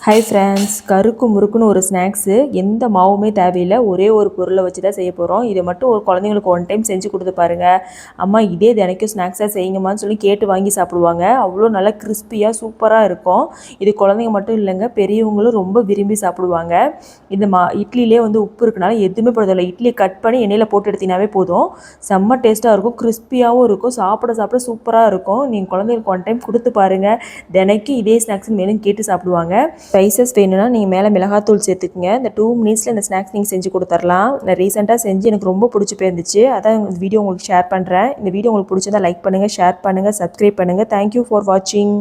Hi friends, கருக்கு முறுக்குன்னு ஒரு snacks. எந்த மாவுமே தேவையில்லை, ஒரே ஒரு பொருளை வச்சு தான் செய்ய போகிறோம். இதை மட்டும் ஒரு குழந்தைங்களுக்கு ஒன் டைம் செஞ்சு கொடுத்து பாருங்கள். அம்மா இதே தினைக்கும் ஸ்நாக்ஸாக செய்யுங்கம்மான்னு சொல்லி கேட்டு வாங்கி சாப்பிடுவாங்க. அவ்வளோ நல்லா கிறிஸ்பியாக சூப்பராக இருக்கும். இது குழந்தைங்க மட்டும் இல்லைங்க, பெரியவங்களும் ரொம்ப விரும்பி சாப்பிடுவாங்க. இந்த இட்லிலே வந்து உப்பு இருக்கனால எதுவுமே போடுறதில்ல. இட்லி கட் பண்ணி எண்ணெயில் போட்டு எடுத்தினாவே போதும். செம்ம டேஸ்ட்டாக இருக்கும், கிறிஸ்பியாகவும் இருக்கும், சாப்பிட சாப்பிட சூப்பராக இருக்கும். நீங்கள் குழந்தைங்களுக்கு ஒன் டைம் கொடுத்து பாருங்கள். தினைக்கும் இதே ஸ்நாக்ஸ் மேலும் கேட்டு சாப்பிடுவாங்க. ஸ்பைசஸ் வேணும்னா நீங்கள் மேலே மிளகாத்தூள் சேர்த்துக்குங்க. இந்த 2 மினிட்ஸில் இந்த ஸ்நாக்ஸ் நீங்கள் செஞ்சு கொடுத்துர்லாம். நான் ரீசெண்டாக செஞ்சு எனக்கு ரொம்ப பிடிச்சி போயிருந்துச்சு, அதான் இந்த வீடியோ உங்களுக்கு ஷேர் பண்ணுறேன். இந்த வீடியோ உங்களுக்கு பிடிச்சிருந்தா லைக் பண்ணுங்கள், ஷேர் பண்ணுங்கள், சப்ஸ்கிரைப் பண்ணுங்கள். தேங்க்யூ ஃபார் வாட்சிங்.